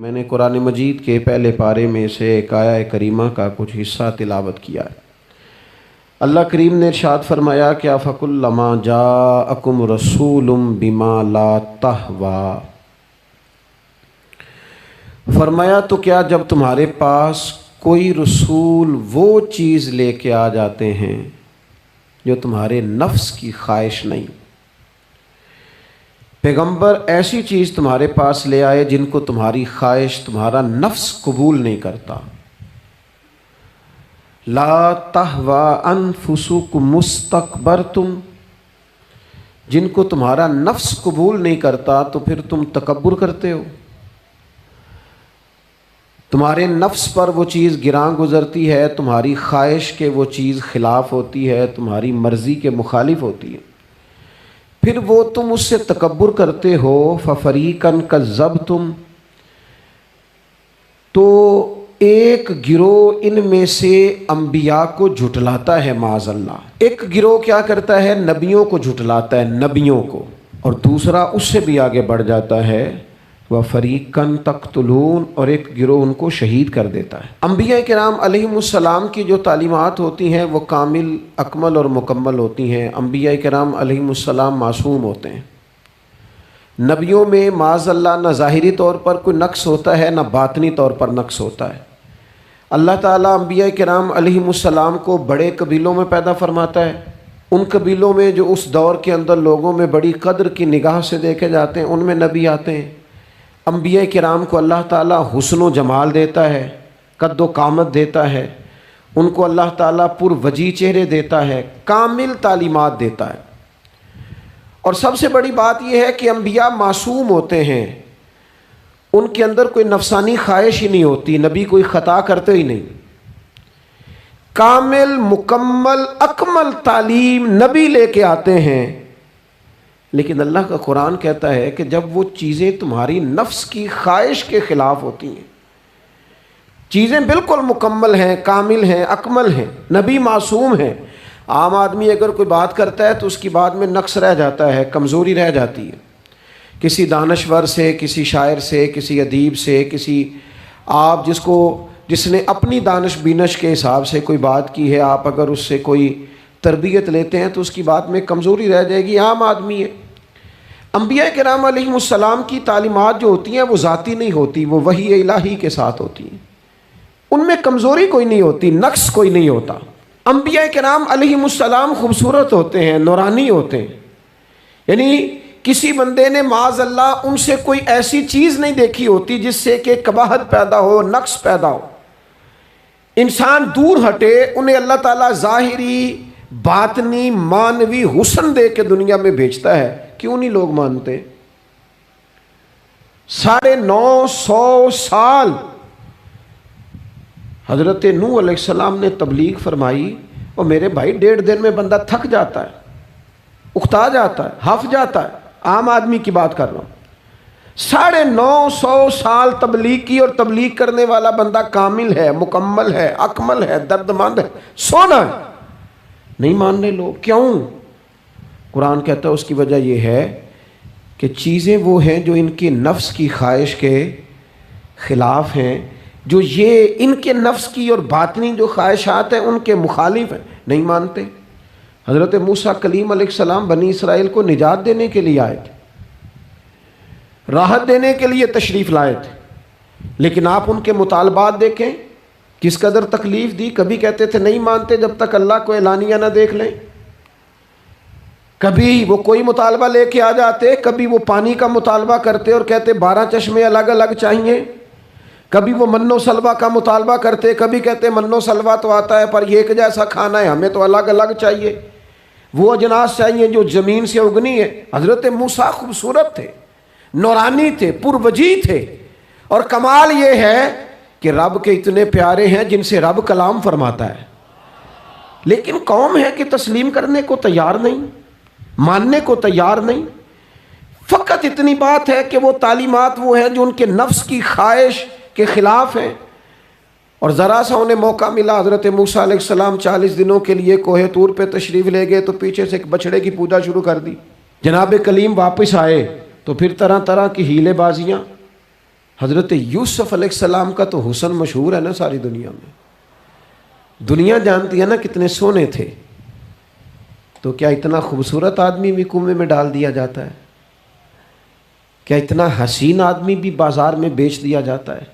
میں نے قرآن مجید کے پہلے پارے میں سے ایک آیہ کریمہ کا کچھ حصہ تلاوت کیا ہے۔ اللہ کریم نے ارشاد فرمایا کہ فَكُلَّمَا جَاءَكُمْ رَسُولٌ بِمَا لَا تَهْوَىٰ، فرمایا تو کیا جب تمہارے پاس کوئی رسول وہ چیز لے کے آ جاتے ہیں جو تمہارے نفس کی خواہش نہیں، پیغمبر ایسی چیز تمہارے پاس لے آئے جن کو تمہاری خواہش، تمہارا نفس قبول نہیں کرتا، لا تہوی انفسکم مستکبرتم، جن کو تمہارا نفس قبول نہیں کرتا تو پھر تم تکبر کرتے ہو، تمہارے نفس پر وہ چیز گراں گزرتی ہے، تمہاری خواہش کے وہ چیز خلاف ہوتی ہے، تمہاری مرضی کے مخالف ہوتی ہے، پھر وہ تم اس سے تکبر کرتے ہو۔ فَفَرِيقًا كَذَّبْتُمْ، تو ایک گروہ ان میں سے انبیاء کو جھٹلاتا ہے، معاذ اللہ۔ ایک گروہ کیا کرتا ہے؟ نبیوں کو جھٹلاتا ہے، نبیوں کو، اور دوسرا اس سے بھی آگے بڑھ جاتا ہے، وَفَرِيقًا تَقْتُلُونَ، اور ایک گروہ ان کو شہید کر دیتا ہے۔ انبیاء کرام علیہم السلام کی جو تعلیمات ہوتی ہیں وہ کامل، اکمل اور مکمل ہوتی ہیں۔ انبیاء کرام علیہم السلام معصوم ہوتے ہیں۔ نبیوں میں معاذ اللہ نہ ظاہری طور پر کوئی نقص ہوتا ہے نہ باطنی طور پر نقص ہوتا ہے۔ اللہ تعالیٰ انبیاء کرام علیہم السلام کو بڑے قبیلوں میں پیدا فرماتا ہے، ان قبیلوں میں جو اس دور کے اندر لوگوں میں بڑی قدر کی نگاہ سے دیکھے جاتے ہیں، ان میں نبی آتے ہیں۔ انبیاء کرام کو اللہ تعالیٰ حسن و جمال دیتا ہے، قد و قامت دیتا ہے، ان کو اللہ تعالیٰ پر وجیح چہرے دیتا ہے، کامل تعلیمات دیتا ہے۔ اور سب سے بڑی بات یہ ہے کہ انبیاء معصوم ہوتے ہیں، ان کے اندر کوئی نفسانی خواہش ہی نہیں ہوتی، نبی کوئی خطا کرتے ہی نہیں۔ کامل، مکمل، اکمل تعلیم نبی لے کے آتے ہیں، لیکن اللہ کا قرآن کہتا ہے کہ جب وہ چیزیں تمہاری نفس کی خواہش کے خلاف ہوتی ہیں، چیزیں بالکل مکمل ہیں، کامل ہیں، اکمل ہیں، نبی معصوم ہیں، عام آدمی اگر کوئی بات کرتا ہے تو اس کی بات میں نقص رہ جاتا ہے، کمزوری رہ جاتی ہے، کسی دانشور سے، کسی شاعر سے، کسی ادیب سے، کسی آپ جس نے اپنی دانش بینش کے حساب سے کوئی بات کی ہے، آپ اگر اس سے کوئی تربیت لیتے ہیں تو اس کی بات میں کمزوری رہ جائے گی، عام آدمی ہے۔ انبیاء کرام علیہم السلام کی تعلیمات جو ہوتی ہیں وہ ذاتی نہیں ہوتی، وہ وحی الہی کے ساتھ ہوتی ہیں، ان میں کمزوری کوئی نہیں ہوتی، نقص کوئی نہیں ہوتا۔ انبیاء کرام علیہم السلام خوبصورت ہوتے ہیں، نورانی ہوتے ہیں، یعنی کسی بندے نے معاذ اللہ ان سے کوئی ایسی چیز نہیں دیکھی ہوتی جس سے کہ قباحت پیدا ہو، نقص پیدا ہو۔ انسان دور ہٹے، انہیں اللہ تعالیٰ ظاہری، باطنی، معنوی حسن دے کے دنیا میں بھیجتا ہے، کیوں نہیں لوگ مانتے؟ 950 سال حضرت نوح علیہ السلام نے تبلیغ فرمائی، اور میرے بھائی 1.5 دن میں بندہ تھک جاتا ہے، اکتا جاتا ہے، ہف جاتا ہے، عام آدمی کی بات کر رہا ہوں۔ 950 سال تبلیغ کی، اور تبلیغ کرنے والا بندہ کامل ہے، مکمل ہے، اکمل ہے، دردمند ہے، سونا ہے، نہیں ماننے لوگ۔ کیوں؟ قرآن کہتا ہے اس کی وجہ یہ ہے کہ چیزیں وہ ہیں جو ان کی نفس کی خواہش کے خلاف ہیں، جو یہ ان کے نفس کی اور باطنی جو خواہشات ہیں ان کے مخالف ہیں، نہیں مانتے۔ حضرت موسیٰ کلیم علیہ السلام بنی اسرائیل کو نجات دینے کے لیے آئے تھے، راحت دینے کے لیے تشریف لائے تھے، لیکن آپ ان کے مطالبات دیکھیں کس قدر تکلیف دی۔ کبھی کہتے تھے نہیں مانتے جب تک اللہ کو اعلانیہ نہ دیکھ لیں، کبھی وہ کوئی مطالبہ لے کے آ جاتے، کبھی وہ پانی کا مطالبہ کرتے اور کہتے 12 چشمے الگ الگ چاہیے، کبھی وہ من و سلوہ کا مطالبہ کرتے، کبھی کہتے من و سلوہ تو آتا ہے پر یہ ایک جیسا کھانا ہے، ہمیں تو الگ الگ چاہیے، وہ اجناس چاہیے جو زمین سے اگنی ہے۔ حضرت موسیٰ خوبصورت تھے، نورانی تھے، پروجی تھے، اور کمال یہ ہے کہ رب کے اتنے پیارے ہیں جن سے رب کلام فرماتا ہے، لیکن قوم ہے کہ تسلیم کرنے کو تیار نہیں، ماننے کو تیار نہیں۔ فقط اتنی بات ہے کہ وہ تعلیمات وہ ہیں جو ان کے نفس کی خواہش کے خلاف ہیں، اور ذرا سا انہیں موقع ملا، حضرت موسیٰ علیہ السلام 40 دنوں کے لیے کوہ طور پہ تشریف لے گئے تو پیچھے سے ایک بچڑے کی پوجا شروع کر دی۔ جناب کلیم واپس آئے تو پھر طرح طرح کی ہیلے بازیاں، حضرت یوسف علیہ السلام کا تو حسن مشہور ہے نا ساری دنیا میں، دنیا جانتی ہے نا کتنے سونے تھے، تو کیا اتنا خوبصورت آدمی بھی کنویں میں ڈال دیا جاتا ہے؟ کیا اتنا حسین آدمی بھی بازار میں بیچ دیا جاتا ہے؟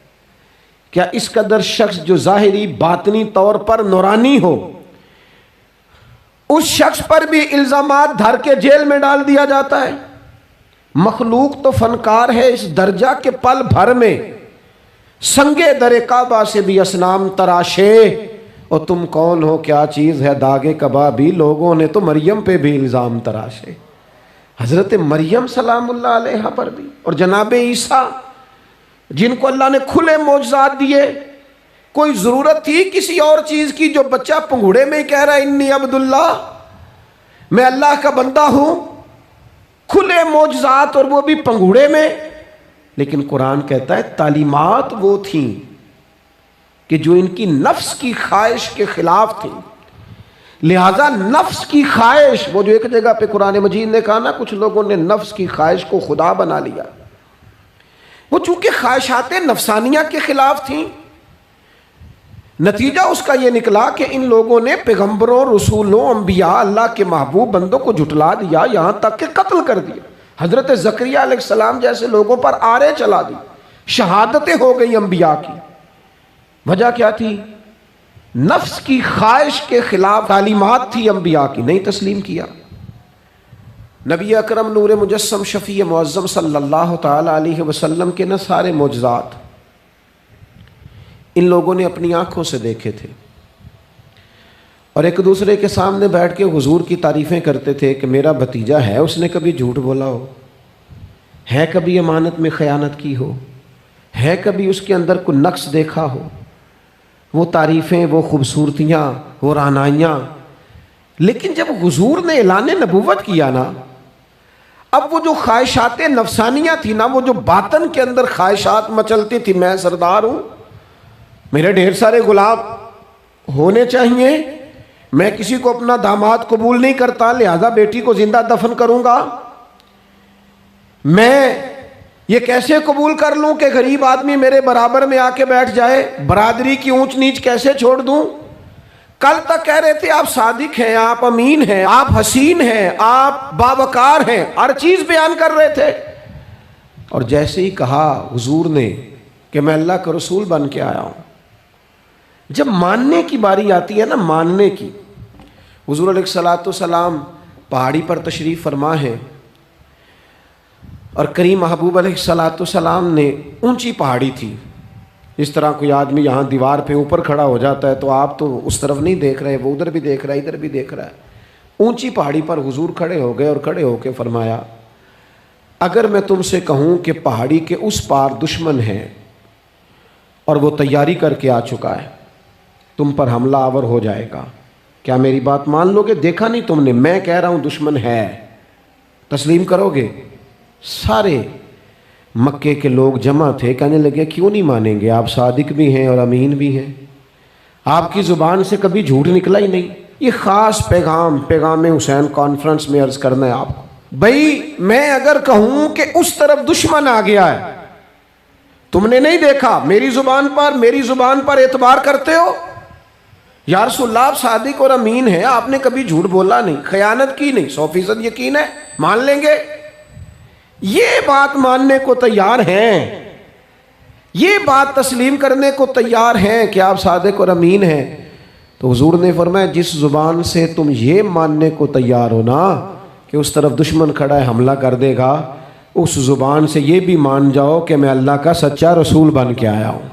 کیا اس قدر شخص جو ظاہری باطنی طور پر نورانی ہو، اس شخص پر بھی الزامات دھر کے جیل میں ڈال دیا جاتا ہے؟ مخلوق تو فنکار ہے اس درجہ کے پل بھر میں سنگے در کعبہ سے بھی اصنام تراشے، اور تم کون ہو کیا چیز ہے داغے کبابی، لوگوں نے تو مریم پہ بھی الزام تراشے، حضرت مریم سلام اللہ علیہ پر بھی، اور جناب عیسیٰ جن کو اللہ نے کھلے معجزات دیے، کوئی ضرورت تھی کسی اور چیز کی؟ جو بچہ پنگوڑے میں ہی کہہ رہا ہے انی عبداللہ، میں اللہ کا بندہ ہوں، کھلے معجزات اور وہ بھی پنگوڑے میں۔ لیکن قرآن کہتا ہے تعلیمات وہ تھیں کہ جو ان کی نفس کی خواہش کے خلاف تھیں، لہذا نفس کی خواہش، وہ جو ایک جگہ پہ قرآن مجید نے کہا نا کچھ لوگوں نے نفس کی خواہش کو خدا بنا لیا، وہ چونکہ خواہشات نفسانیہ کے خلاف تھیں، نتیجہ اس کا یہ نکلا کہ ان لوگوں نے پیغمبروں، رسولوں، انبیاء، اللہ کے محبوب بندوں کو جھٹلا دیا، یہاں تک کہ قتل کر دیا۔ حضرت زکریا علیہ السلام جیسے لوگوں پر آرے چلا دی، شہادتیں ہو گئی انبیاء کی۔ وجہ کیا تھی؟ نفس کی خواہش کے خلاف تعلیمات تھی انبیاء کی، نہیں تسلیم کیا۔ نبی اکرم نور مجسم شفیع معظم صلی اللہ تعالی علیہ وسلم کے نہ سارے معجزات ان لوگوں نے اپنی آنکھوں سے دیکھے تھے، اور ایک دوسرے کے سامنے بیٹھ کے حضور کی تعریفیں کرتے تھے کہ میرا بھتیجا ہے، اس نے کبھی جھوٹ بولا ہو، ہے کبھی امانت میں خیانت کی ہو، ہے کبھی اس کے اندر کوئی نقص دیکھا ہو۔ وہ تعریفیں، وہ خوبصورتیاں، وہ رعنائیاں۔ لیکن جب حضور نے اعلان نبوت کیا نا، اب وہ جو خواہشات نفسانیہ تھی نا، وہ جو باطن کے اندر خواہشات مچلتی تھی، میں سردار ہوں، میرے ڈھیر سارے غلام ہونے چاہیے، میں کسی کو اپنا داماد قبول نہیں کرتا لہذا بیٹی کو زندہ دفن کروں گا، میں یہ کیسے قبول کر لوں کہ غریب آدمی میرے برابر میں آ کے بیٹھ جائے، برادری کی اونچ نیچ کیسے چھوڑ دوں۔ کل تک کہہ رہے تھے آپ صادق ہیں، آپ امین ہیں، آپ حسین ہیں، آپ باوقار ہیں، ہر چیز بیان کر رہے تھے، اور جیسے ہی کہا حضور نے کہ میں اللہ کا رسول بن کے آیا ہوں، جب ماننے کی باری آتی ہے نا، ماننے کی، حضور علیہ السلام پہاڑی پر تشریف فرما ہے، اور کریم محبوب علیہ السلام نے اونچی پہاڑی تھی، اس طرح کوئی آدمی یہاں دیوار پہ اوپر کھڑا ہو جاتا ہے تو آپ تو اس طرف نہیں دیکھ رہے، وہ ادھر بھی دیکھ رہا ہے، ادھر بھی دیکھ رہا ہے۔ اونچی پہاڑی پر حضور کھڑے ہو گئے، اور کھڑے ہو کے فرمایا اگر میں تم سے کہوں کہ پہاڑی کے اس پار دشمن ہے اور وہ تیاری کر کے آ چکا ہے، تم پر حملہ آور ہو جائے گا، کیا میری بات مان لو گے؟ دیکھا نہیں تم نے، میں کہہ رہا ہوں دشمن ہے، تسلیم کرو گے؟ سارے مکے کے لوگ جمع تھے، کہنے لگے کیوں نہیں مانیں گے، آپ صادق بھی ہیں اور امین بھی ہیں، آپ کی زبان سے کبھی جھوٹ نکلا ہی نہیں۔ یہ خاص پیغام حسین کانفرنس میں عرض کرنا ہے آپ کو، بھئی میں اگر کہوں کہ اس طرف دشمن آ گیا ہے، تم نے نہیں دیکھا، میری زبان پر اعتبار کرتے ہو؟ یا رسول اللہ آپ صادق اور امین ہیں، آپ نے کبھی جھوٹ بولا نہیں، خیانت کی نہیں، 100% یقین ہے، مان لیں گے؟ یہ بات ماننے کو تیار ہیں، یہ بات تسلیم کرنے کو تیار ہیں کہ آپ صادق اور امین ہیں، تو حضور نے فرمایا جس زبان سے تم یہ ماننے کو تیار ہو نا کہ اس طرف دشمن کھڑا ہے حملہ کر دے گا، اس زبان سے یہ بھی مان جاؤ کہ میں اللہ کا سچا رسول بن کے آیا ہوں۔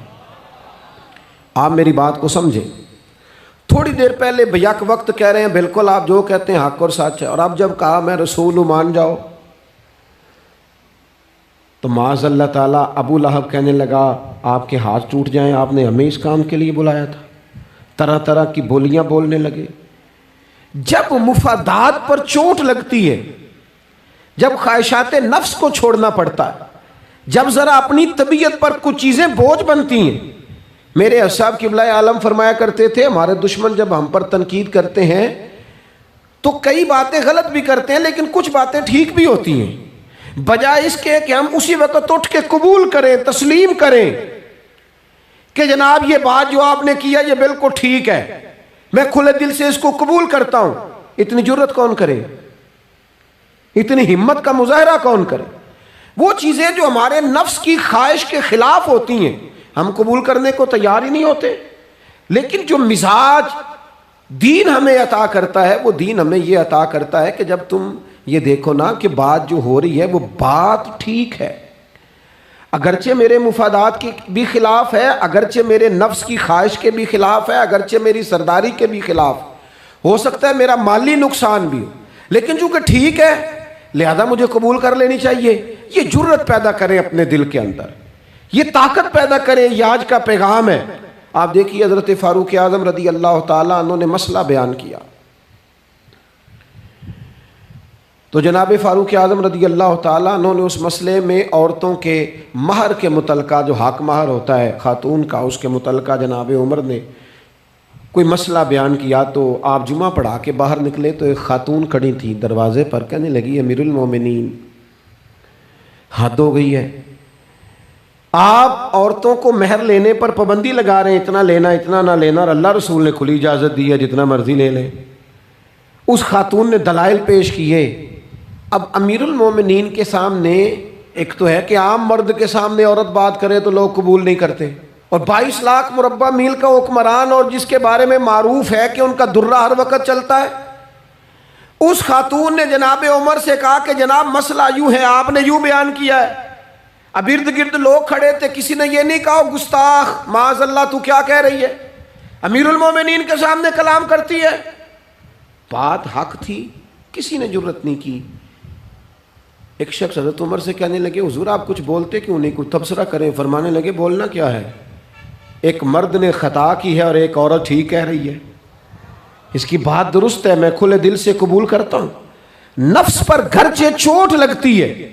آپ میری بات کو سمجھیں، تھوڑی دیر پہلے بیک وقت کہہ رہے ہیں بالکل آپ جو کہتے ہیں حق اور سچ ہے، اور اب جب کہا میں رسول ہوں مان جاؤ، تو معاذ اللہ تعالیٰ ابو لہب کہنے لگا آپ کے ہاتھ ٹوٹ جائیں، آپ نے ہمیں اس کام کے لیے بلایا تھا، طرح طرح کی بولیاں بولنے لگے۔ جب مفادات پر چوٹ لگتی ہے، جب خواہشات نفس کو چھوڑنا پڑتا ہے، جب ذرا اپنی طبیعت پر کچھ چیزیں بوجھ بنتی ہیں، میرے اصحاب قبلہ عالم فرمایا کرتے تھے ہمارے دشمن جب ہم پر تنقید کرتے ہیں تو کئی باتیں غلط بھی کرتے ہیں لیکن کچھ باتیں ٹھیک بھی ہوتی ہیں، بجائے اس کے کہ ہم اسی وقت اٹھ کے قبول کریں، تسلیم کریں کہ جناب یہ بات جو آپ نے کیا یہ بالکل ٹھیک ہے، میں کھلے دل سے اس کو قبول کرتا ہوں. اتنی جرت کون کرے؟ اتنی ہمت کا مظاہرہ کون کرے؟ وہ چیزیں جو ہمارے نفس کی خواہش کے خلاف ہوتی ہیں ہم قبول کرنے کو تیار ہی نہیں ہوتے. لیکن جو مزاج دین ہمیں عطا کرتا ہے، وہ دین ہمیں یہ عطا کرتا ہے کہ جب تم یہ دیکھو نا کہ بات جو ہو رہی ہے وہ بات ٹھیک ہے، اگرچہ میرے مفادات کے بھی خلاف ہے، اگرچہ میرے نفس کی خواہش کے بھی خلاف ہے، اگرچہ میری سرداری کے بھی خلاف، ہو سکتا ہے میرا مالی نقصان بھی ہو، لیکن چونکہ ٹھیک ہے لہذا مجھے قبول کر لینی چاہیے. یہ جرت پیدا کریں اپنے دل کے اندر، یہ طاقت پیدا کریں. یہ آج کا پیغام ہے. آپ دیکھیے حضرت فاروق اعظم رضی اللہ تعالیٰ عنہ نے مسئلہ بیان کیا تو جناب فاروق اعظم رضی اللہ تعالیٰ عنہ نے اس مسئلے میں عورتوں کے مہر کے متعلقہ، جو حق مہر ہوتا ہے خاتون کا، اس کے متعلقہ جناب عمر نے کوئی مسئلہ بیان کیا. تو آپ جمعہ پڑھا کے باہر نکلے تو ایک خاتون کھڑی تھی دروازے پر، کہنے لگی امیر المومنین حد ہو گئی ہے، آپ عورتوں کو مہر لینے پر پابندی لگا رہے ہیں، اتنا لینا اتنا نہ لینا، اور اللہ رسول نے کھلی اجازت دی ہے جتنا مرضی لے لیں. اس خاتون نے دلائل پیش کیے. اب امیر المومنین کے سامنے، ایک تو ہے کہ عام مرد کے سامنے عورت بات کرے تو لوگ قبول نہیں کرتے، اور 22 لاکھ مربع میل کا حکمران اور جس کے بارے میں معروف ہے کہ ان کا درہ ہر وقت چلتا ہے، اس خاتون نے جناب عمر سے کہا کہ جناب مسئلہ یوں ہے، آپ نے یوں بیان کیا ہے. اب ارد گرد لوگ کھڑے تھے، کسی نے یہ نہیں کہا گستاخ معاذ اللہ تو کیا کہہ رہی ہے، امیر المومنین کے سامنے کلام کرتی ہے. بات حق تھی، کسی نے جرت نہیں کی. ایک شخص حضرت عمر سے کہنے لگے حضور آپ کچھ بولتے کیوں نہیں، کچھ تبصرہ کریں. فرمانے لگے بولنا کیا ہے، ایک مرد نے خطا کی ہے اور ایک عورت ٹھیک کہہ رہی ہے، اس کی بات درست ہے، میں کھلے دل سے قبول کرتا ہوں. نفس پر گرچہ چوٹ لگتی ہے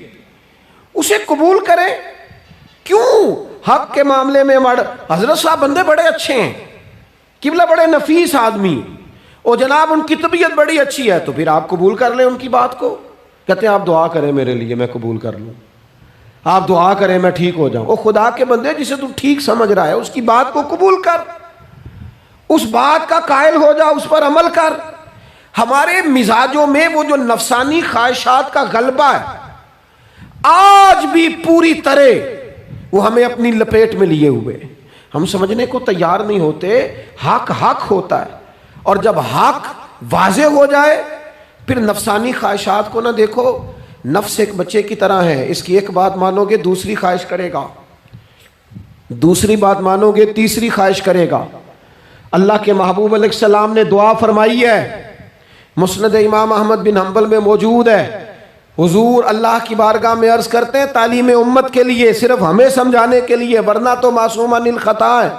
اسے قبول کریں. کیوں حق کے معاملے میں حضرت صاحب بندے بڑے اچھے ہیں، قبلہ بڑے نفیس آدمی، اور جناب ان کی طبیعت بڑی اچھی ہے، تو پھر آپ قبول کر لیں ان کی بات کو. کہتے ہیں آپ دعا کریں میرے لیے میں قبول کر لوں، آپ دعا کریں میں ٹھیک ہو جاؤں. او خدا کے بندے، جسے تو ٹھیک سمجھ رہا ہے اس کی بات کو قبول کر، اس بات کا قائل ہو جا، اس پر عمل کر. ہمارے مزاجوں میں وہ جو نفسانی خواہشات کا غلبہ ہے آج بھی پوری طرح وہ ہمیں اپنی لپیٹ میں لیے ہوئے، ہم سمجھنے کو تیار نہیں ہوتے. حق حق ہوتا ہے، اور جب حق واضح ہو جائے پھر نفسانی خواہشات کو نہ دیکھو. نفس ایک بچے کی طرح ہے، اس کی ایک بات مانو گے دوسری خواہش کرے گا، دوسری بات مانو گے تیسری خواہش کرے گا. اللہ کے محبوب علیہ السلام نے دعا فرمائی ہے، مسند امام احمد بن حنبل میں موجود ہے. حضور اللہ کی بارگاہ میں عرض کرتے ہیں تعلیم امت کے لیے، صرف ہمیں سمجھانے کے لیے، ورنہ تو معصوم عن الخطا ہے.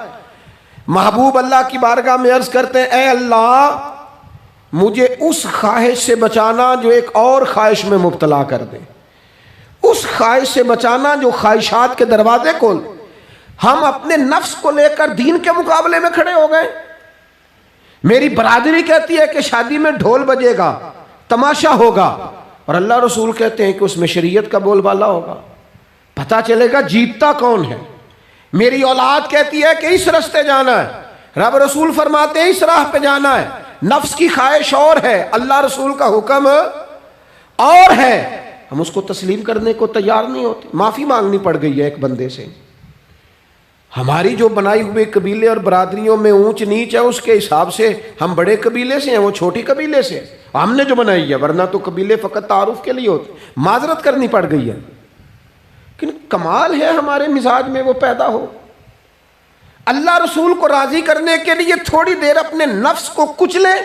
محبوب اللہ کی بارگاہ میں عرض کرتے ہیں اے اللہ مجھے اس خواہش سے بچانا جو ایک اور خواہش میں مبتلا کر دے، اس خواہش سے بچانا جو خواہشات کے دروازے کھول. ہم اپنے نفس کو لے کر دین کے مقابلے میں کھڑے ہو گئے. میری برادری کہتی ہے کہ شادی میں ڈھول بجے گا، تماشا ہوگا، اور اللہ رسول کہتے ہیں کہ اس میں شریعت کا بول بالا ہوگا، پتہ چلے گا جیتتا کون ہے. میری اولاد کہتی ہے کہ اس رستے جانا ہے، رب رسول فرماتے ہیں اس راہ پہ جانا ہے. نفس کی خواہش اور ہے، اللہ رسول کا حکم اور ہے، ہم اس کو تسلیم کرنے کو تیار نہیں ہوتے. معافی مانگنی پڑ گئی ہے ایک بندے سے. ہماری جو بنائی ہوئے قبیلے اور برادریوں میں اونچ نیچ ہے اس کے حساب سے ہم بڑے قبیلے سے ہیں، وہ چھوٹی قبیلے سے ہم نے جو بنائی ہے، ورنہ تو قبیلے فقط تعارف کے لیے ہوتے. معذرت کرنی پڑ گئی ہے، لیکن کمال ہے ہمارے مزاج میں وہ پیدا ہو. اللہ رسول کو راضی کرنے کے لیے تھوڑی دیر اپنے نفس کو کچلیں.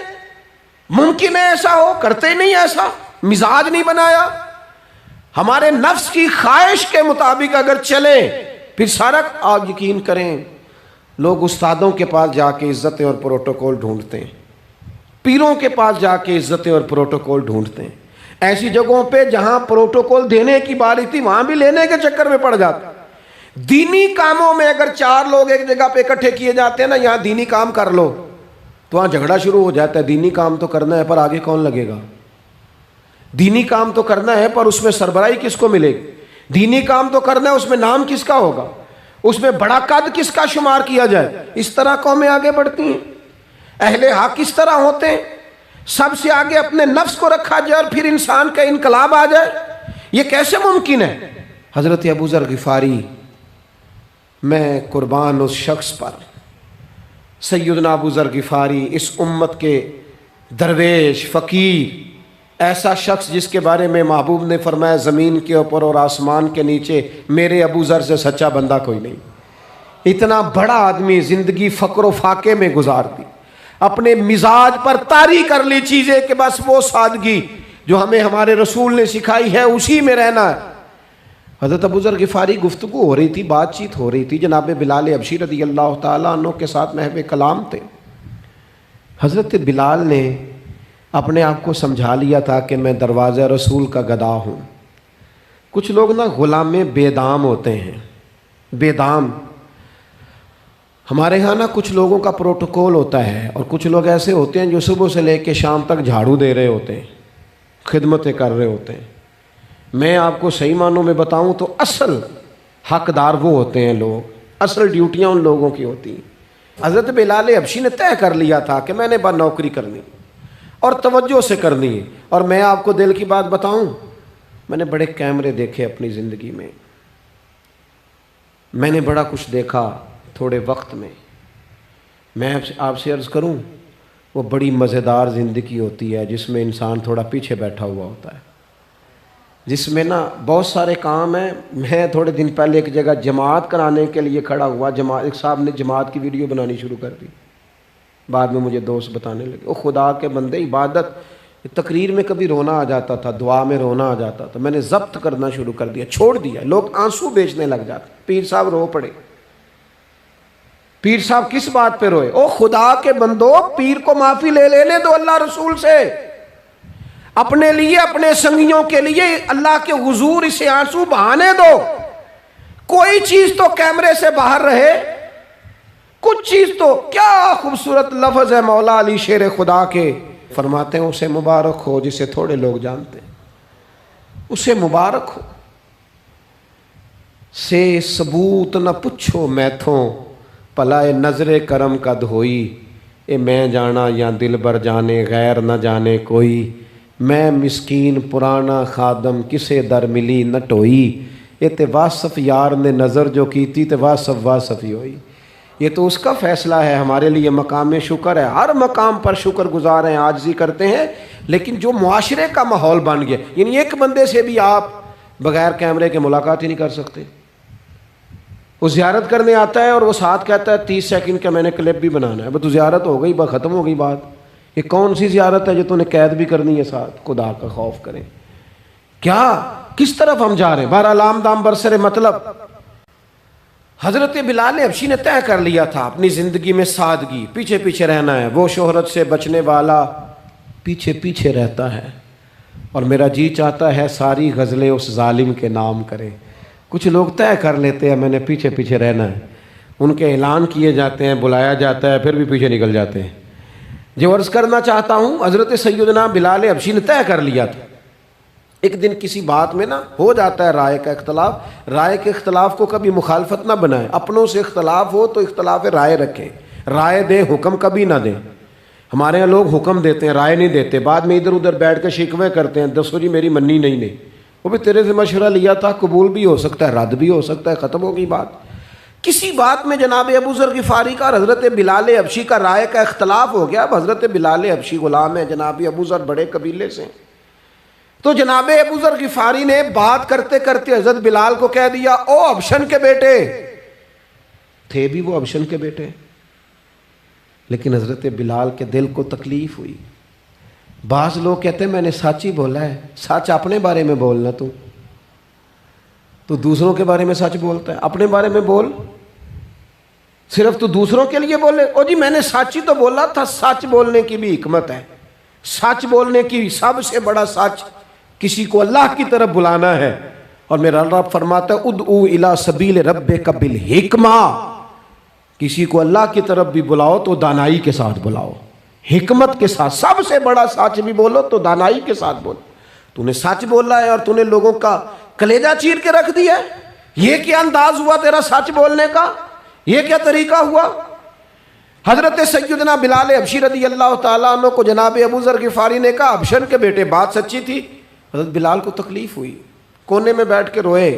ممکن ہے ایسا ہو، کرتے ہی نہیں ایسا، مزاج نہیں بنایا. ہمارے نفس کی خواہش کے مطابق اگر چلیں پھر سارا. آپ یقین کریں لوگ استادوں کے پاس جا کے عزتیں اور پروٹوکول ڈھونڈتے ہیں، پیروں کے پاس جا کے عزتیں اور پروٹوکول ڈھونڈتے ہیں. ایسی جگہوں پہ جہاں پروٹوکول دینے کی باری تھی وہاں بھی لینے کے چکر میں پڑ جاتے. دینی کاموں میں اگر 4 لوگ ایک جگہ پہ اکٹھے کیے جاتے ہیں نا، یہاں دینی کام کر لو، تو وہاں جھگڑا شروع ہو جاتا ہے. دینی کام تو کرنا ہے پر آگے کون لگے گا. دینی کام تو کرنا ہے پر اس میں سربراہی کس کو ملے گی؟ دینی کام تو کرنا ہے، اس میں نام کس کا ہوگا؟ اس میں بڑا قد کس کا شمار کیا جائے؟ اس طرح قومیں آگے بڑھتی ہیں۔ اہل حق کس طرح ہوتے ہیں؟ سب سے آگے اپنے نفس کو رکھا جائے اور پھر انسان کا انقلاب آ جائے، یہ کیسے ممکن ہے؟ حضرت ابو ذر غفاری، میں قربان اس شخص پر، سیدنا ابو ذر غفاری، اس امت کے درویش فقیر، ایسا شخص جس کے بارے میں محبوب نے فرمایا زمین کے اوپر اور آسمان کے نیچے میرے ابو ذر سے سچا بندہ کوئی نہیں۔ اتنا بڑا آدمی زندگی فقر و فاقے میں گزار دی، اپنے مزاج پر طاری کر لی چیزیں کہ بس وہ سادگی جو ہمیں ہمارے رسول نے سکھائی ہے اسی میں رہنا ہے۔ حضرت ابو ذر غفاری گفتگو ہو رہی تھی، بات چیت ہو رہی تھی، جناب بلال حبشی رضی اللہ تعالیٰ عنہ کے ساتھ محو کلام تھے۔ حضرت بلال نے اپنے آپ کو سمجھا لیا تھا کہ میں دروازہ رسول کا گدا ہوں۔ کچھ لوگ نا غلام بے دام ہوتے ہیں، بے دام۔ ہمارے ہاں نا کچھ لوگوں کا پروٹوکول ہوتا ہے اور کچھ لوگ ایسے ہوتے ہیں جو صبح سے لے کے شام تک جھاڑو دے رہے ہوتے ہیں، خدمتیں کر رہے ہوتے ہیں۔ میں آپ کو صحیح معنوں میں بتاؤں تو اصل حقدار وہ ہوتے ہیں لوگ، اصل ڈیوٹیاں ان لوگوں کی ہوتی ہیں۔ حضرت بلال حبشی نے طے کر لیا تھا کہ میں نے بس نوکری کرنی اور توجہ سے کرنی ہے۔ اور میں آپ کو دل کی بات بتاؤں، میں نے بڑے کیمرے دیکھے اپنی زندگی میں، میں نے بڑا کچھ دیکھا تھوڑے وقت میں۔ میں آپ سے عرض کروں، وہ بڑی مزیدار زندگی ہوتی ہے جس میں انسان تھوڑا پیچھے بیٹھا ہوا ہوتا ہے، جس میں نا بہت سارے کام ہیں۔ میں تھوڑے دن پہلے ایک جگہ جماعت کرانے کے لیے کھڑا ہوا، ایک صاحب نے جماعت کی ویڈیو بنانی شروع کر دی، بعد میں مجھے دوست بتانے لگے، او خدا کے بندے، عبادت، تقریر میں کبھی رونا آ جاتا تھا، دعا میں رونا آ جاتا تھا، میں نے ضبط کرنا شروع کر دیا، چھوڑ دیا۔ لوگ آنسو بیچنے لگ جاتے، پیر صاحب رو پڑے۔ پیر صاحب کس بات پہ روئے؟ او خدا کے بندو، پیر کو معافی لے لینے دو اللہ رسول سے، اپنے لیے، اپنے سنگیوں کے لیے اللہ کے حضور اسے آنسو بہانے دو۔ کوئی چیز تو کیمرے سے باہر رہے، کچھ چیز تو۔ کیا خوبصورت لفظ ہے مولا علی شیر خدا کے، فرماتے ہیں اسے مبارک ہو جسے تھوڑے لوگ جانتے ہیں، اسے مبارک ہو۔ سے ثبوت نہ پچھو میتھوں، پلائے نظر کرم کا دھوئی، اے میں جانا یا دل بر جانے غیر نہ جانے کوئی، میں مسکین پرانا خادم کسے در ملی نہ ٹوئی، یہ تے واصف یار نے نظر جو کی تھی تے واصف ہی ہوئی۔ یہ تو اس کا فیصلہ ہے، ہمارے لیے مقام شکر ہے، ہر مقام پر شکر گزار ہیں، عاجزی کرتے ہیں، لیکن جو معاشرے کا ماحول بن گیا، یعنی ایک بندے سے بھی آپ بغیر کیمرے کے ملاقات ہی نہیں کر سکتے۔ وہ زیارت کرنے آتا ہے اور وہ ساتھ کہتا ہے 30 سیکنڈ کا میں نے کلپ بھی بنانا ہے، تو زیارت ہو گئی، ختم ہو گئی بات۔ یہ کون سی زیارت ہے جو تم نے قید بھی کرنی ہے ساتھ؟ خدا کا خوف کریں، کیا کس طرف ہم جا رہے ہیں؟ بہرحال عام دام برسر مطلب، حضرت بلال حبشی نے طے کر لیا تھا اپنی زندگی میں سادگی، پیچھے پیچھے رہنا ہے۔ وہ شہرت سے بچنے والا پیچھے پیچھے رہتا ہے، اور میرا جی چاہتا ہے ساری غزلیں اس ظالم کے نام کریں۔ کچھ لوگ طے کر لیتے ہیں میں نے پیچھے پیچھے رہنا ہے، ان کے اعلان کیے جاتے ہیں، بلایا جاتا ہے، پھر بھی پیچھے نکل جاتے ہیں۔ جو عرض کرنا چاہتا ہوں، حضرت سیدنا بلال حبشی نے طے کر لیا تھا۔ ایک دن کسی بات میں نا ہو جاتا ہے رائے کا اختلاف، رائے کے اختلاف کو کبھی مخالفت نہ بنائیں، اپنوں سے اختلاف ہو تو اختلاف رائے رکھیں، رائے دیں، حکم کبھی نہ دیں۔ ہمارے یہاں لوگ حکم دیتے ہیں، رائے نہیں دیتے، بعد میں ادھر ادھر بیٹھ کے شکوے کرتے ہیں، دسو جی میری منی نہیں، وہ بھی تیرے سے مشورہ لیا تھا، قبول بھی ہو سکتا ہے، رد بھی ہو سکتا ہے، ختم ہو گئی بات۔ کسی بات میں جناب ابو ذر غفاری کا اور حضرت بلال حبشی کا رائے کا اختلاف ہو گیا۔ اب حضرت بلال حبشی غلام ہے، جناب ابو ذر بڑے قبیلے سے، تو جناب ابو ذر غفاری نے بات کرتے کرتے حضرت بلال کو کہہ دیا، او حبشن کے بیٹے، تھے بھی وہ حبشن کے بیٹے، لیکن حضرت بلال کے دل کو تکلیف ہوئی۔ بعض لوگ کہتے ہیں میں نے سچ ہی بولا ہے، سچ اپنے بارے میں بولنا، تو دوسروں کے بارے میں سچ بولتا ہے، اپنے بارے میں بول، صرف تو دوسروں کے لیے بولے۔ او جی میں نے سچ ہی تو بولا تھا۔ سچ بولنے کی بھی حکمت ہے، سچ بولنے کی سب سے بڑا سچ کسی کو اللہ کی طرف بلانا ہے، اور میرا رب فرماتا ہے ادعو الی سبیل ربک بالحکمہ، کسی کو اللہ کی طرف بھی بلاؤ تو دانائی کے ساتھ بلاؤ، حکمت کے ساتھ۔ سب سے بڑا سچ بھی بولو تو دانائی کے ساتھ بولو۔ تو نے سچ بولا ہے اور تو نے لوگوں کا کلیجہ چیر کے رکھ دیا ہے. یہ کیا انداز ہوا تیرا سچ بولنے کا؟ یہ کیا طریقہ ہوا؟ حضرت سیدنا بلال حبشی رضی اللہ تعالیٰ عنہ کو جناب ابو ذر غفاری نے کہا حبشن کے بیٹے بات سچی تھی. حضرت بلال کو تکلیف ہوئی, کونے میں بیٹھ کے روئے,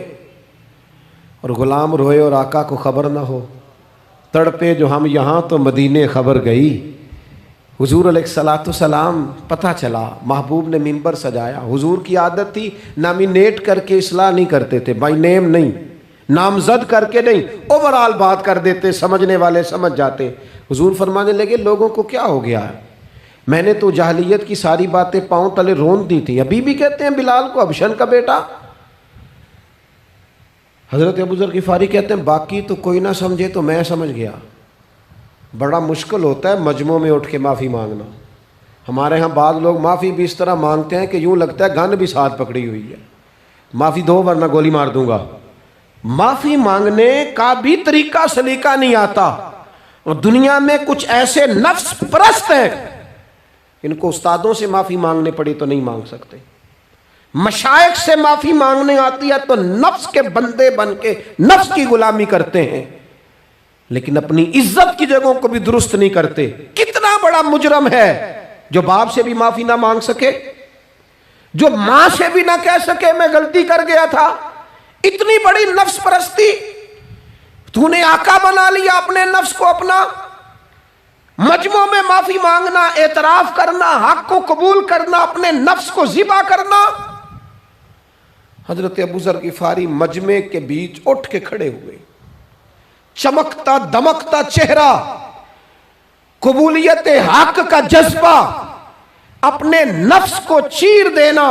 اور غلام روئے اور آقا کو خبر نہ ہو. تڑپے جو ہم یہاں تو مدینے خبر گئی. حضور علیہ الصلوۃ والسلام پتہ چلا, محبوب نے منبر سجایا. حضور کی عادت تھی نامینیٹ کر کے اصلاح نہیں کرتے تھے, بائی نیم نہیں, نامزد کر کے نہیں, اوورال بات کر دیتے, سمجھنے والے سمجھ جاتے. حضور فرمانے لگے لوگوں کو کیا ہو گیا ہے, میں نے تو جاہلیت کی ساری باتیں پاؤں تلے رون دی تھی, ابھی بھی کہتے ہیں بلال کو حبشن کا بیٹا. حضرت ابو ذر غفاری کہتے ہیں باقی تو کوئی نہ سمجھے تو میں سمجھ گیا. بڑا مشکل ہوتا ہے مجمعوں میں اٹھ کے معافی مانگنا. ہمارے ہاں بعض لوگ معافی بھی اس طرح مانگتے ہیں کہ یوں لگتا ہے گن بھی ساتھ پکڑی ہوئی ہے, معافی دو ورنہ گولی مار دوں گا. معافی مانگنے کا بھی طریقہ سلیقہ نہیں آتا. اور دنیا میں کچھ ایسے نفس پرست ہیں ان کو استادوں سے معافی مانگنے پڑی تو نہیں مانگ سکتے, مشائخ سے معافی مانگنے آتی ہے تو نفس کے بندے بن کے نفس کی غلامی کرتے ہیں, لیکن اپنی عزت کی جگہوں کو بھی درست نہیں کرتے. کتنا بڑا مجرم ہے جو باپ سے بھی معافی نہ مانگ سکے, جو ماں سے بھی نہ کہہ سکے میں غلطی کر گیا تھا. اتنی بڑی نفس پرستی. تو نے آقا بنا لیا اپنے نفس کو اپنا. مجمعوں میں معافی مانگنا, اعتراف کرنا, حق کو قبول کرنا, اپنے نفس کو ذبح کرنا. حضرت ابو ذر غفاری مجمع کے بیچ اٹھ کے کھڑے ہوئے, چمکتا دمکتا چہرہ, قبولیت حق کا جذبہ, اپنے نفس کو چیر دینا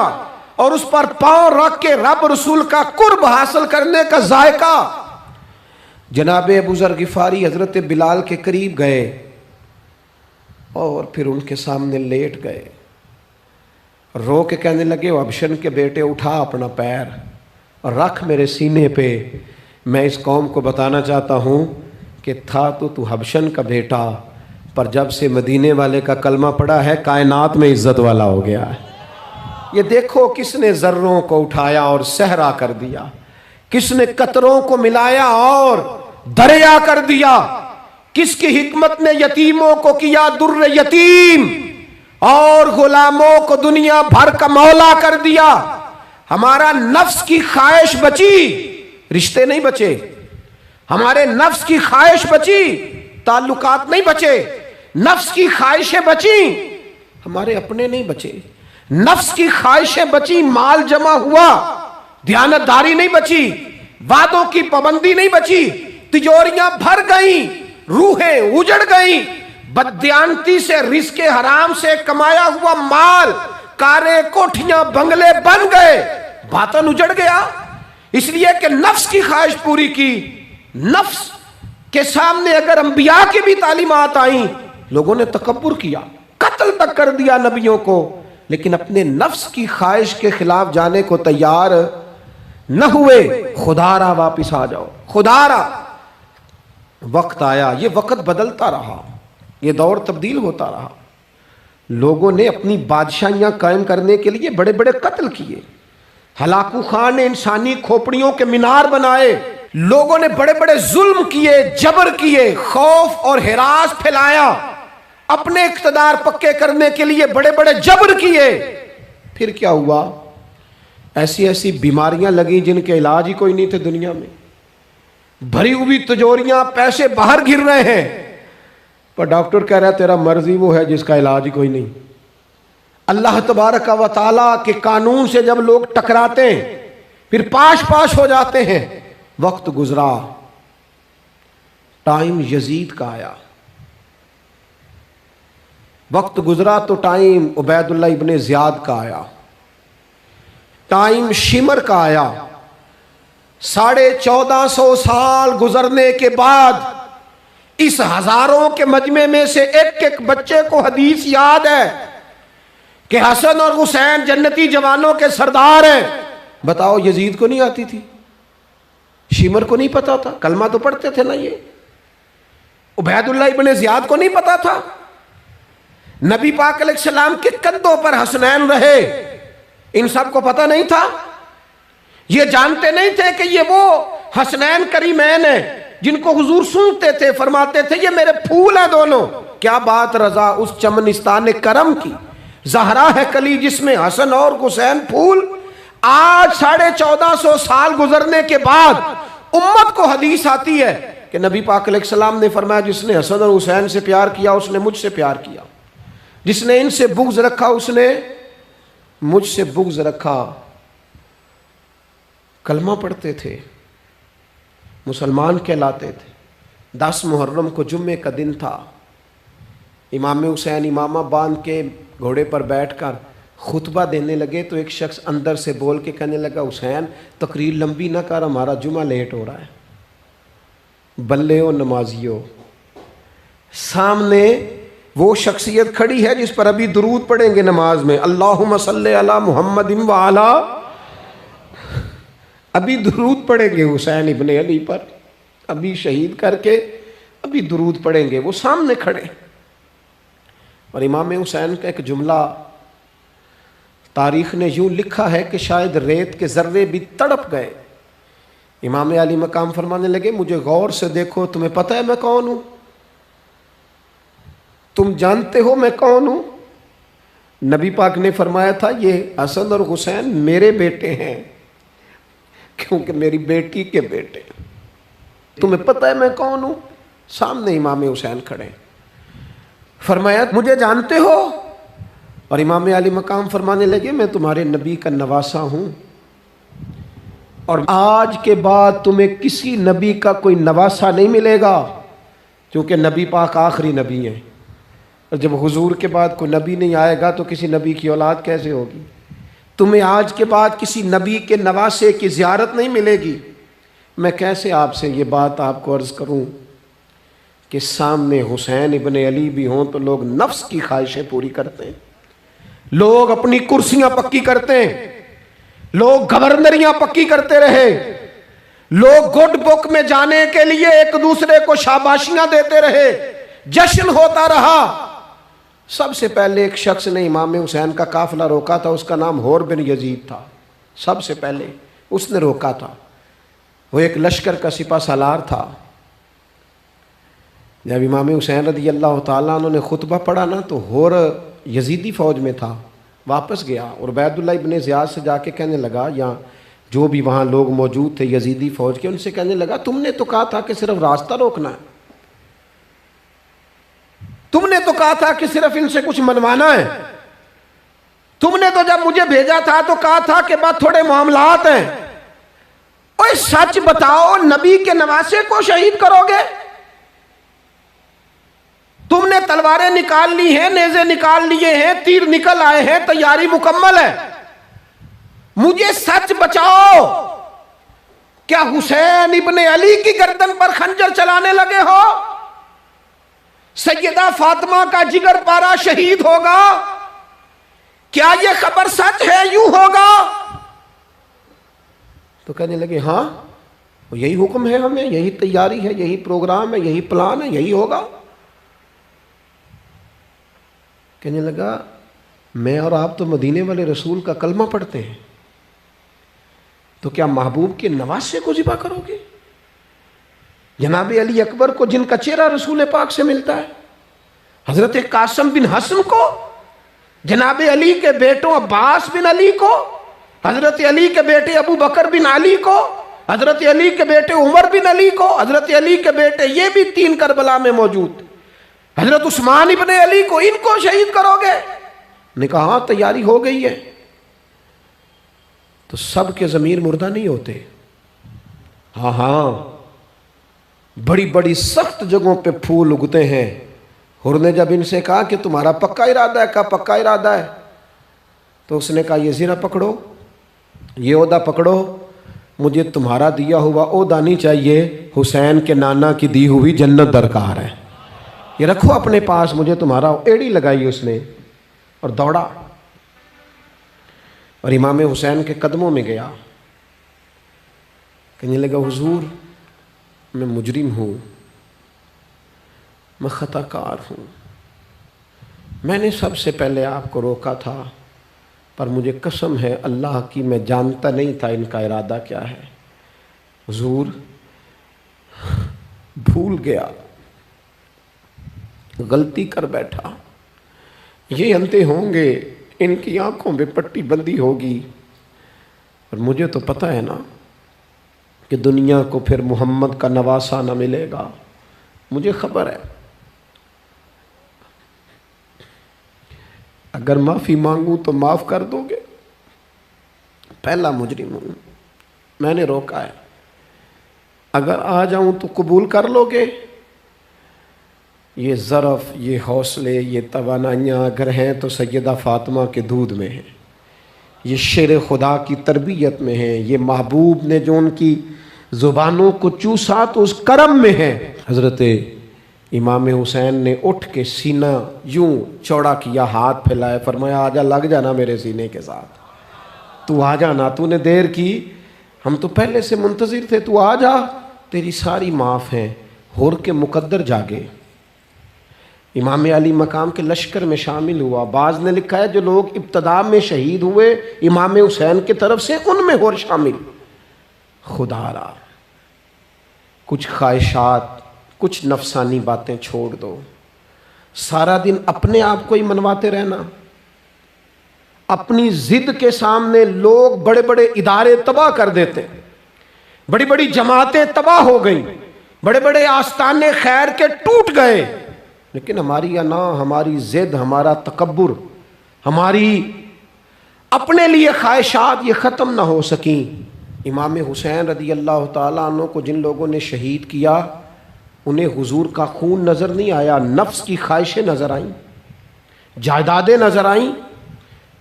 اور اس پر پاؤں رکھ کے رب رسول کا قرب حاصل کرنے کا ذائقہ. جناب ابو ذر غفاری حضرت بلال کے قریب گئے اور پھر ان کے سامنے لیٹ گئے, رو کے کہنے لگے حبشن کے بیٹے اٹھا اپنا پیر اور رکھ میرے سینے پہ. میں اس قوم کو بتانا چاہتا ہوں کہ تھا تو حبشن کا بیٹا, پر جب سے مدینے والے کا کلمہ پڑا ہے کائنات میں عزت والا ہو گیا ہے. یہ دیکھو کس نے ذروں کو اٹھایا اور صحرا کر دیا, کس نے قطروں کو ملایا اور دریا کر دیا, کس کی حکمت نے یتیموں کو کیا در یتیم اور غلاموں کو دنیا بھر کا مولا کر دیا. ہمارا نفس کی خواہش بچی, رشتے نہیں بچے. ہمارے نفس کی خواہش بچی, تعلقات نہیں بچے. نفس کی خواہشیں بچی, ہمارے اپنے نہیں بچے. نفس کی خواہشیں بچی, مال جمع ہوا, دیانتداری نہیں بچی, وعدوں کی پابندی نہیں بچی, تجوریاں بھر گئیں, روحیں اجڑ گئیں. بددیانتی سے رزق حرام سے کمایا ہوا مال, کاریں کوٹھیاں بنگلے بن گئے, باطن اجڑ گیا. اس لیے کہ نفس کی خواہش پوری کی. نفس کے سامنے اگر انبیاء کی بھی تعلیمات آئیں, لوگوں نے تکبر کیا, قتل تک کر دیا نبیوں کو, لیکن اپنے نفس کی خواہش کے خلاف جانے کو تیار نہ ہوئے. خدا را واپس آ جاؤ, خدا را. وقت آیا, یہ وقت بدلتا رہا, یہ دور تبدیل ہوتا رہا. لوگوں نے اپنی بادشاہیاں قائم کرنے کے لیے بڑے بڑے قتل کیے. ہلاکو خان نے انسانی کھوپڑیوں کے مینار بنائے. لوگوں نے بڑے بڑے ظلم کیے, جبر کیے, خوف اور ہراس پھیلایا. اپنے اقتدار پکے کرنے کے لیے بڑے بڑے جبر کیے. پھر کیا ہوا؟ ایسی ایسی بیماریاں لگیں جن کے علاج ہی کوئی نہیں تھے دنیا میں. بھری ہوئی تجوریاں, پیسے باہر گر رہے ہیں, پر ڈاکٹر کہہ رہا ہے تیرا مرضی وہ ہے جس کا علاج ہی کوئی نہیں. اللہ تبارک و تعالیٰ کے قانون سے جب لوگ ٹکراتے ہیں پھر پاش پاش ہو جاتے ہیں. وقت گزرا, ٹائم یزید کا آیا. وقت گزرا تو ٹائم عبید اللہ ابن زیاد کا آیا, ٹائم شمر کا آیا. 1450 سال گزرنے کے بعد اس ہزاروں کے مجمع میں سے ایک ایک بچے کو حدیث یاد ہے کہ حسن اور حسین جنتی جوانوں کے سردار ہیں. بتاؤ یزید کو نہیں آتی تھی, شمر کو نہیں پتا تھا, کلمہ تو پڑھتے تھے نا. یہ عبید اللہ ابن زیاد کو نہیں پتا تھا. نبی پاک علیہ السلام کے کندھوں پر حسنین رہے, ان سب کو پتہ نہیں تھا؟ یہ جانتے نہیں تھے کہ یہ وہ حسنین کریمین ہیں جن کو حضور سنتے تھے، فرماتے تھے یہ میرے پھول ہیں دونوں؟ کیا بات رضا اس چمنستان کرم کی، زہرا ہے کلی جس میں حسن اور حسین پھول۔ آج 1450 سال گزرنے کے بعد امت کو حدیث آتی ہے کہ نبی پاک علیہ السلام نے فرمایا جس نے حسن اور حسین سے پیار کیا اس نے مجھ سے پیار کیا، جس نے ان سے بغض رکھا اس نے مجھ سے بغض رکھا۔ کلمہ پڑھتے تھے، مسلمان کہلاتے تھے۔ 10 محرم کو جمعے کا دن تھا، امام حسین امامہ باندھ کے گھوڑے پر بیٹھ کر خطبہ دینے لگے تو ایک شخص اندر سے بول کے کہنے لگا حسین تقریر لمبی نہ کر، ہمارا جمعہ لیٹ ہو رہا ہے۔ بلے و نمازیو، سامنے وہ شخصیت کھڑی ہے جس پر ابھی درود پڑھیں گے نماز میں، اللہم صلی علی محمد وعلی، ابھی درود پڑھیں گے حسین ابن علی پر، ابھی شہید کر کے ابھی درود پڑھیں گے، وہ سامنے کھڑے۔ اور امام حسین کا ایک جملہ تاریخ نے یوں لکھا ہے کہ شاید ریت کے ذرے بھی تڑپ گئے۔ امام علی مقام فرمانے لگے مجھے غور سے دیکھو، تمہیں پتہ ہے میں کون ہوں؟ تم جانتے ہو میں کون ہوں؟ نبی پاک نے فرمایا تھا یہ حسن اور حسین میرے بیٹے ہیں کیونکہ میری بیٹی کے بیٹے۔ تمہیں پتہ ہے میں کون ہوں؟ سامنے امام حسین کھڑے، فرمایا مجھے جانتے ہو؟ اور امام علی مقام فرمانے لگے میں تمہارے نبی کا نواسا ہوں، اور آج کے بعد تمہیں کسی نبی کا کوئی نواسا نہیں ملے گا، کیونکہ نبی پاک آخری نبی ہیں، اور جب حضور کے بعد کوئی نبی نہیں آئے گا تو کسی نبی کی اولاد کیسے ہوگی؟ تمہیں آج کے بعد کسی نبی کے نواسے کی زیارت نہیں ملے گی۔ میں کیسے آپ سے یہ بات آپ کو عرض کروں کہ سامنے حسین ابن علی بھی ہوں تو لوگ نفس کی خواہشیں پوری کرتے ہیں، لوگ اپنی کرسیاں پکی کرتے ہیں، لوگ گورنریاں پکی کرتے رہے، لوگ گڈ بک میں جانے کے لیے ایک دوسرے کو شاباشیاں دیتے رہے، جشن ہوتا رہا۔ سب سے پہلے ایک شخص نے امام حسین کا قافلہ روکا تھا، اس کا نام حور بن یزید تھا، سب سے پہلے اس نے روکا تھا، وہ ایک لشکر کا سپہ سالار تھا۔ جب امام حسین رضی اللہ تعالیٰ عنہ نے خطبہ پڑھا نا تو حور یزیدی فوج میں تھا، واپس گیا اور عبید اللہ ابن زیاد سے جا کے کہنے لگا، یا جو بھی وہاں لوگ موجود تھے یزیدی فوج کے، ان سے کہنے لگا تم نے تو کہا تھا کہ صرف راستہ روکنا ہے، تم نے تو کہا تھا کہ صرف ان سے کچھ منوانا ہے، تم نے تو جب مجھے بھیجا تھا تو کہا تھا کہ بس تھوڑے معاملات ہیں، اوہ سچ بتاؤ نبی کے نواسے کو شہید کرو گے؟ تم نے تلواریں نکال لی ہیں، نیزے نکال لیے ہیں، تیر نکل آئے ہیں، تیاری مکمل ہے، مجھے سچ بچاؤ، کیا حسین ابن علی کی گردن پر خنجر چلانے لگے ہو؟ سیدہ فاطمہ کا جگر پارا شہید ہوگا؟ کیا یہ خبر سچ ہے؟ یوں ہوگا؟ تو کہنے لگے ہاں یہی حکم ہے ہمیں، یہی تیاری ہے، یہی پروگرام ہے، یہی پلان ہے، یہی ہوگا۔ کہنے لگا میں اور آپ تو مدینے والے رسول کا کلمہ پڑھتے ہیں، تو کیا محبوب کے نواسے کو ذبح کرو گے؟ جناب علی اکبر کو جن کا چہرہ رسول پاک سے ملتا ہے، حضرت قاسم بن حسن کو، جناب علی کے بیٹوں عباس بن علی کو، حضرت علی کے بیٹے ابو بکر بن علی کو، حضرت علی کے بیٹے عمر بن علی کو، حضرت علی کے بیٹے یہ بھی 3 کربلا میں موجود، حضرت عثمان ابن علی کو، ان کو شہید کرو گے؟ نے کہا ہاں تیاری ہو گئی ہے۔ تو سب کے ضمیر مردہ نہیں ہوتے، ہاں بڑی بڑی سخت جگہوں پہ پھول اگتے ہیں۔ حر نے جب ان سے کہا کہ تمہارا پکا ارادہ ہے، کہا پکا ارادہ ہے، تو اس نے کہا یہ زرہ پکڑو، یہ عہدہ پکڑو، مجھے تمہارا دیا ہوا عہدہ نہیں چاہیے، حسین کے نانا کی دی ہوئی جنت درکار ہے، یہ رکھو اپنے پاس، مجھے تمہارا۔ ایڑی لگائی اس نے اور دوڑا اور امام حسین کے قدموں میں گیا، کہنے لگا حضور میں مجرم ہوں، میں خطا کار ہوں، میں نے سب سے پہلے آپ کو روکا تھا، پر مجھے قسم ہے اللہ کی، میں جانتا نہیں تھا ان کا ارادہ کیا ہے۔ حضور بھول گیا، غلطی کر بیٹھا، یہ اندھے ہوں گے، ان کی آنکھوں میں پٹی بندی ہوگی، اور مجھے تو پتہ ہے نا کہ دنیا کو پھر محمد کا نواسہ نہ ملے گا، مجھے خبر ہے۔ اگر معافی مانگوں تو معاف کر دو گے؟ پہلا مجرم ہوں، میں نے روکا ہے۔ اگر آ جاؤں تو قبول کر لو گے؟ یہ ظرف، یہ حوصلے، یہ توانائیاں اگر ہیں تو سیدہ فاطمہ کے دودھ میں ہیں، یہ شیر خدا کی تربیت میں ہیں، یہ محبوب نے جو ان کی زبانوں کو چوسا تو اس کرم میں ہے۔ حضرت امام حسین نے اٹھ کے سینہ یوں چوڑا کیا، ہاتھ پھیلائے، فرمایا آجا، لگ جانا میرے سینے کے ساتھ، تو آ جانا، تو نے دیر کی، ہم تو پہلے سے منتظر تھے، تو آ جا، تیری ساری معاف ہیں۔ ہور کے مقدر جاگے، امام علی مقام کے لشکر میں شامل ہوا۔ بعض نے لکھا ہے جو لوگ ابتدا میں شہید ہوئے امام حسین کی طرف سے، ان میں ہور شامل۔ خدا را، کچھ خواہشات، کچھ نفسانی باتیں چھوڑ دو۔ سارا دن اپنے آپ کو ہی منواتے رہنا، اپنی ضد کے سامنے لوگ بڑے بڑے ادارے تباہ کر دیتے، بڑی بڑی جماعتیں تباہ ہو گئیں، بڑے بڑے آستانے خیر کے ٹوٹ گئے، لیکن ہماری انا، ہماری ضد، ہمارا تکبر، ہماری اپنے لیے خواہشات یہ ختم نہ ہو سکیں۔ امام حسین رضی اللہ تعالیٰ عنہ کو جن لوگوں نے شہید کیا، انہیں حضور کا خون نظر نہیں آیا، نفس کی خواہشیں نظر آئیں، جائیدادیں نظر آئیں،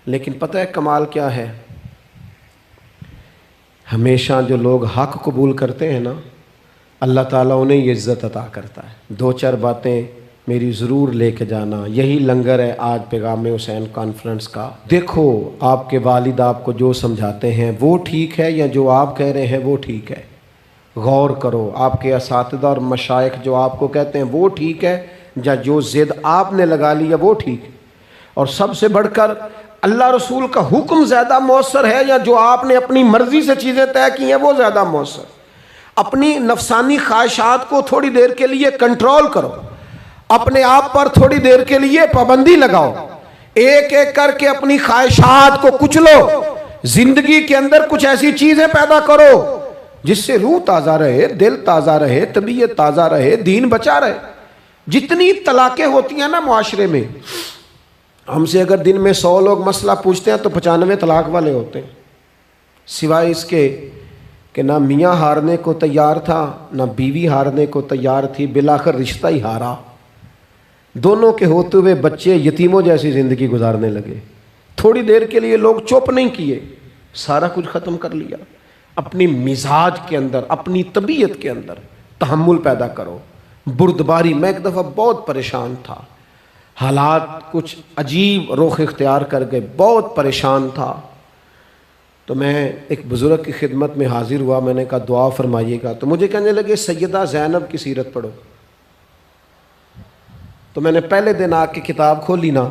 لیکن پتہ ہے کمال کیا ہے؟ ہمیشہ جو لوگ حق قبول کرتے ہیں نا، اللہ تعالیٰ انہیں یہ عزت عطا کرتا ہے۔ دو چار باتیں میری ضرور لے کے جانا، یہی لنگر ہے آج پیغام حسین کانفرنس کا۔ دیکھو آپ کے والد آپ کو جو سمجھاتے ہیں وہ ٹھیک ہے، یا جو آپ کہہ رہے ہیں وہ ٹھیک ہے؟ غور کرو، آپ کے اساتذہ اور مشائخ جو آپ کو کہتے ہیں وہ ٹھیک ہے، یا جو ضد آپ نے لگا لیا وہ ٹھیک ہے؟ اور سب سے بڑھ کر اللہ رسول کا حکم زیادہ مؤثر ہے، یا جو آپ نے اپنی مرضی سے چیزیں طے کی ہیں وہ زیادہ مؤثر؟ اپنی نفسانی خواہشات کو تھوڑی دیر کے لیے کنٹرول کرو، اپنے آپ پر تھوڑی دیر کے لیے پابندی لگاؤ، ایک ایک کر کے اپنی خواہشات کو کچلو، زندگی کے اندر کچھ ایسی چیزیں پیدا کرو جس سے روح تازہ رہے، دل تازہ رہے، طبیعت تازہ رہے، دین بچا رہے۔ جتنی طلاقیں ہوتی ہیں نا معاشرے میں، ہم سے اگر دن میں 100 لوگ مسئلہ پوچھتے ہیں تو 95 طلاق والے ہوتے ہیں، سوائے اس کے کہ نہ میاں ہارنے کو تیار تھا، نہ بیوی ہارنے کو تیار تھی، بالآخر رشتہ ہی ہارا، دونوں کے ہوتے ہوئے بچے یتیموں جیسی زندگی گزارنے لگے۔ تھوڑی دیر کے لیے لوگ چپ نہیں کیے، سارا کچھ ختم کر لیا۔ اپنی مزاج کے اندر، اپنی طبیعت کے اندر تحمل پیدا کرو، بردباری۔ میں ایک دفعہ بہت پریشان تھا، حالات کچھ عجیب رخ اختیار کر گئے، بہت پریشان تھا، تو میں ایک بزرگ کی خدمت میں حاضر ہوا، میں نے کہا دعا فرمائیے گا، تو مجھے کہنے لگے سیدہ زینب کی سیرت پڑھو۔ تو میں نے پہلے دن آ کے کتاب کھولی نا،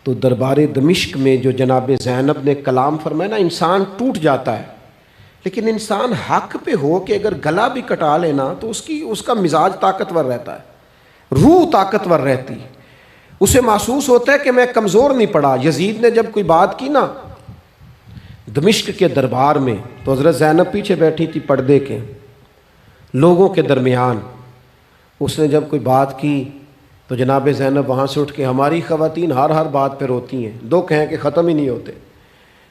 تو دربار دمشق میں جو جناب زینب نے کلام فرمایا نا، انسان ٹوٹ جاتا ہے، لیکن انسان حق پہ ہو کہ اگر گلا بھی کٹا لینا تو اس کا مزاج طاقتور رہتا ہے، روح طاقتور رہتی، اسے محسوس ہوتا ہے کہ میں کمزور نہیں پڑا۔ یزید نے جب کوئی بات کی نا دمشق کے دربار میں، تو حضرت زینب پیچھے بیٹھی تھی پردے کے لوگوں کے درمیان، اس نے جب کوئی بات کی تو جناب زینب وہاں سے اٹھ کے، ہماری خواتین ہر بات پہ روتی ہیں، دو کہیں کہ ختم ہی نہیں ہوتے،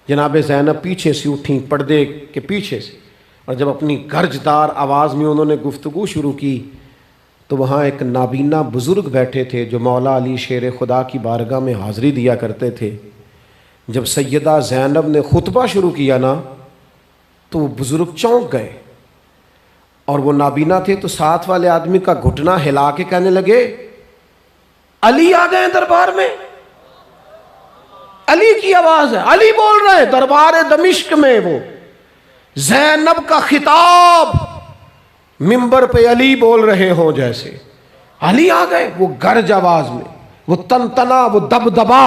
جناب زینب پیچھے سے اٹھیں پردے کے پیچھے سے، اور جب اپنی گرجدار آواز میں انہوں نے گفتگو شروع کی تو وہاں ایک نابینا بزرگ بیٹھے تھے جو مولا علی شیر خدا کی بارگاہ میں حاضری دیا کرتے تھے۔ جب سیدہ زینب نے خطبہ شروع کیا نا تو وہ بزرگ چونک گئے، اور وہ نابینا تھے تو ساتھ والے آدمی کا گھٹنا ہلا کے کہنے لگے علی آ گئے دربار میں۔ علی کی آواز ہے، علی بول رہے ہیں دربار دمشق میں، وہ زینب کا خطاب منبر پہ علی بول رہے ہوں جیسے، علی آ گئے، وہ گرج آواز میں، وہ تنتنا، وہ دبدبا،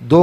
2